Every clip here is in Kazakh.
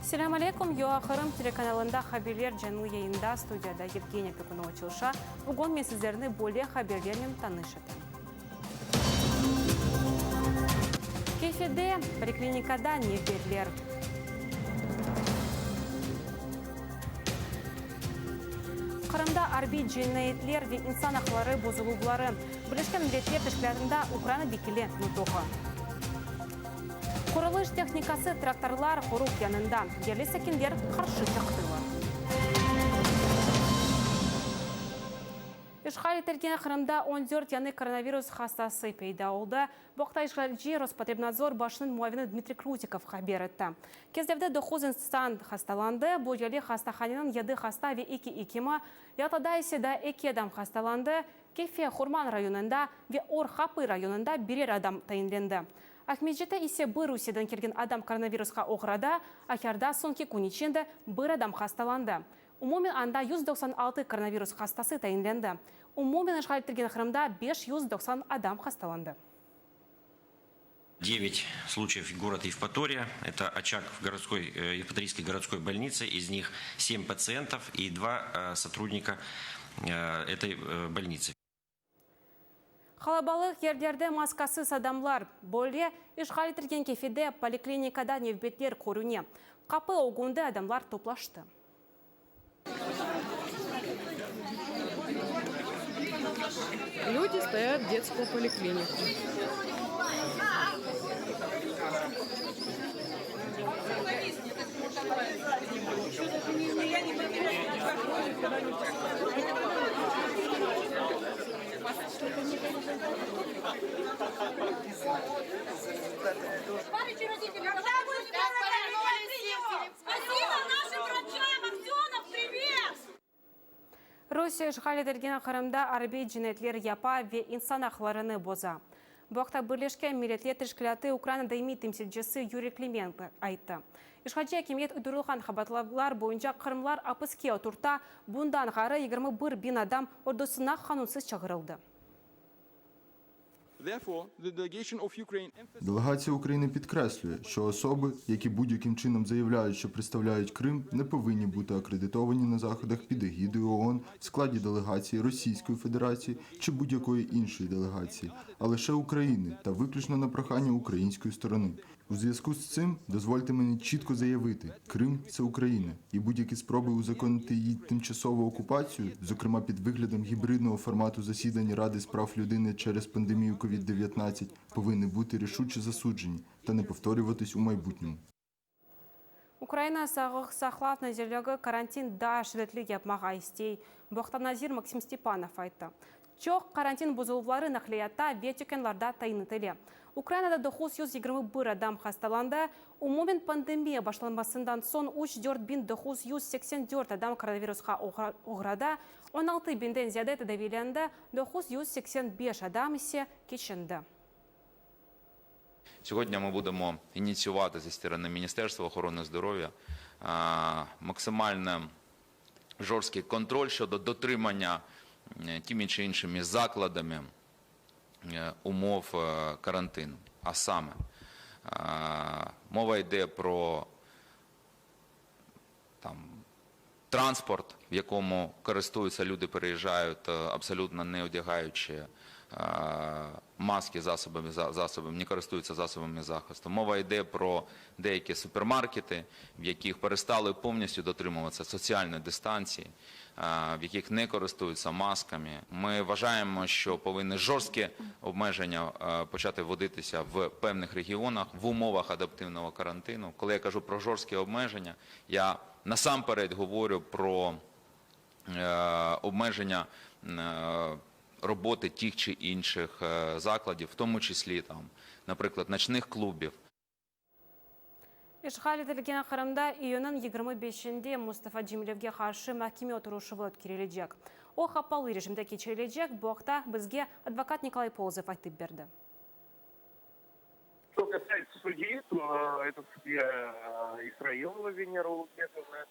Селам алейкум, Юахарым телеканалында хаберлер жаңы yayında студияда Евгения Пекунова Чилша. Бүгін мен сіздерні более хаберлермен танышытым. Кефеде поликлиникада нефберлер. Қырымда арбит жинайетлер ве инсан ақлары бозылулары. Бірішкен милеттер тішкілерінде Украина бекілі нұтоғы. Құрылыш техникасы тракторлар құруқ янында. Ерлі сәкендер қаршы чақтылар. Ишхали тергені Қырымда 14 яны коронавирус хастасы пейда олды. Боқта Ишхалжи Роспотребнадзор башының муавины Дмитрий Крутиков хабер етті. Кездевді 9 инстант хасталанды. Бұл ерлі хастаханының еді хаста ве икима. Ятада еседа екі адам хасталанды. Кефе Хурман районында ве Орхапы районында бірер адам тайынленді. Ахмеджеті исе бір Русиядан келген адам коронавирусқа оғырада, ахярда сонки күніченді бір адам хасталанды. Умумен анда 196 коронавирус хастасы тайынленді. Умумен ишғалеттірген Қырымда 590 адам хасталанды. 9 случаев город Евпатория. Это очаг в Евпаторийской городской больнице. Из них 7 пациентов и 2 сотрудника этой больницы. Қалабалық ерлерді маскасыз адамлар боле ишғал етілген кефеде поликлиникада невбетлер көруне. Қапы оғынды адамлар топлашты. Люди стоят в детскую поликлинику. Товарищи родители, когда будет спасибо нашим врачам, Аксенов, привет! Русия ишғал етілген Қырымда арбит жинайетлер япа ве инсан ақларыны боза. Бұқта бірлешкен милетлер тішкіляты Украинада ими темсілджесі Юрий Клименко айтты. Ишхаджи кемет үдірілған қабатлаблар бойынша Қырымлар апыске отырта бұндан ғары 21 бин адам ордысына қанунсыз чағырылды. Делегація України підкреслює, що особи, які будь-яким чином заявляють, що представляють Крим, не повинні бути акредитовані на заходах під егідою ООН в складі делегації Російської Федерації чи будь-якої іншої делегації, а лише України та виключно на прохання української сторони. У зв'язку з цим дозвольте мені чітко заявити, Крим – це Україна, і будь-які спроби узаконити її тимчасову окупацію, зокрема під виглядом гібридного формату засідань Ради з прав людини через пандемію COVID-19, повинні бути рішуче засуджені та не повторюватись у майбутньому. Украина сақлав назерлігі карантин да шіретлік yapmaға істей. Боқтан Назир Максим Степанов айтты. Чоқ карантин бұзылулары нақлиятта ветекенларда тайынытылы. Украинада 921 адам хасталанды. Умумен пандемия башланмасындан сон 3984 адам коронавирусқа оғырада, 16 бинден зияда тәдәвиленді, 985 адам ісе кешінді. Сьогодні ми будемо ініціювати зі сторони Міністерства охорони здоров'я максимально жорсткий контроль щодо дотримання тими чи іншими закладами умов карантину. А саме, мова йде про транспорт, в якому користуються люди, переїжджають абсолютно не одягаючи маски, не користуються засобами захисту. Мова йде про деякі супермаркети, в яких перестали повністю дотримуватися соціальної дистанції, в яких не користуються масками. Ми вважаємо, що повинні жорсткі обмеження почати вводитися в певних регіонах в умовах адаптивного карантину. Коли я кажу про жорсткі обмеження, я насамперед говорю про обмеження роботи тих чи інших закладів, в тому числі, наприклад, ночних клубів. Ишғал етілген Қырымда үйінің 25-шінде Мұстафа Джемилевге қаршы мәхкеме отырушы болып керележек. О қапалы режимде кечерележек, бұқта бізге адвокат Николай Ползов айтып берді. Что касается судьи, то это судья Исраилова Венера Улугбековна.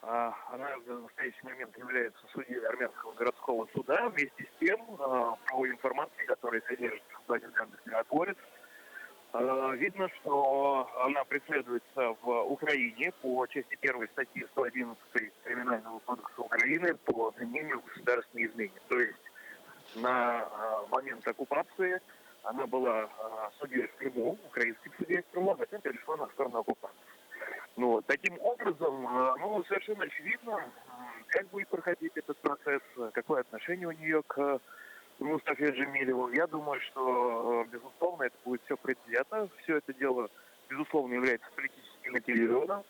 Она в настоящий момент является судьей Армянского городского суда. Вместе с тем, по информации, которая содержится в базе данных «Миротворец», Видно, что она преследуется в Украине по части 1 статьи 111 Криминального кодекса Украины по обвинению в государственной измене. То есть на момент оккупации она была судьей в Крыму, украинским судьей в Крыму, а затем перешла на сторону оккупантов. Ну, таким образом, совершенно очевидно, как будет проходить этот процесс, какое отношение у нее к Мустафе Джемилеву. Я думаю, что, безусловно, это будет все предвзято. Все это дело, безусловно, является политически мотивированным.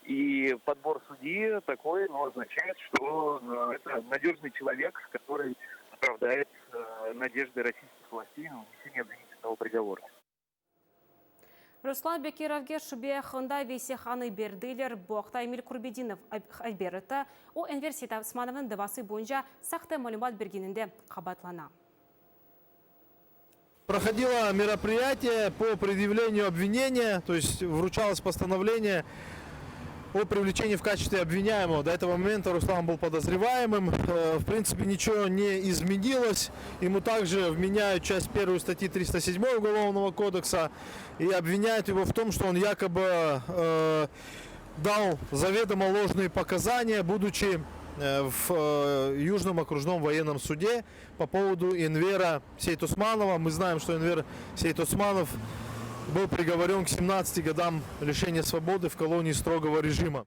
И подбор судьи такой, означает, что это надежный человек, который оправдает надежды российских властей на вынесение обвинительного приговора. Руслан Бекировге шубе хында весеханы бердилер Боқтай Эмиль Курбединов Альберта о университет Османовның дывасы бойынша сақты мәлімат бергенінде қабатлана. Проходило мероприятие по предъявлению обвинения, то есть вручалось постановление о привлечении в качестве обвиняемого. До этого момента Руслан был подозреваемым. В принципе, ничего не изменилось. Ему также вменяют часть 1 статьи 307 Уголовного кодекса и обвиняют его в том, что он якобы дал заведомо ложные показания, будучи в Южном окружном военном суде по поводу Энвера Сейтусманова. Мы знаем, что Энвер Сейтусманов был приговорен к 17 годам лишения свободы в колонии строгого режима.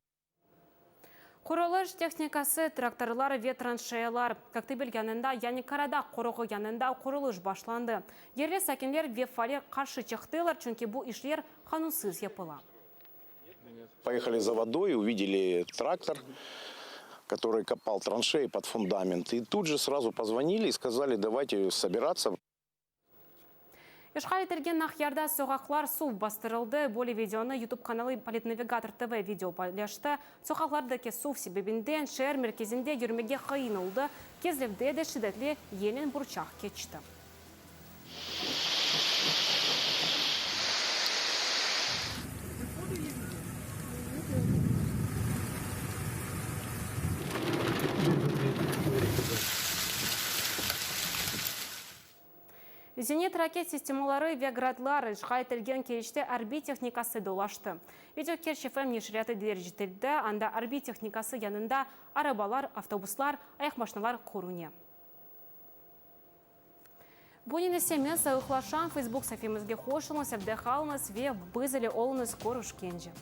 Құрылыш техникасы, тракторлар, ветраншеялар. Коктебель янында, яны Карада қорығы янында құрылыш башланды. Ерлі сәкенлер вефале қаршы чықтылар, чүнки бұл ішлер қанунсыз епыла. Поехали за водой, увидели трактор, который копал траншеи под фундамент. И тут же сразу позвонили и сказали, давайте собираться. Ишқал етілген нақярда соғақлар су бастырылды. Болі видеоны YouTube каналы Политнавигатор ТВ видео пайлашты. Соғақлардaki су себебінден шәр мерkezінде жүрмеге қиын oldu. Кезлевде де шидетлі елін бұрчақ кечті. Зенит ракет системалары веградлары жғайтылген кейште арби техникасы долашты. Видео кершефем нешіряты дәрежетілді, анда арби техникасы янында арабалар, автобуслар, аяқмашыналар көруне. Бұнені семен сауықлашан Facebook сафемізге қошылыңыз, әбді қалыңыз ве бызылы олыңыз көріш кенже.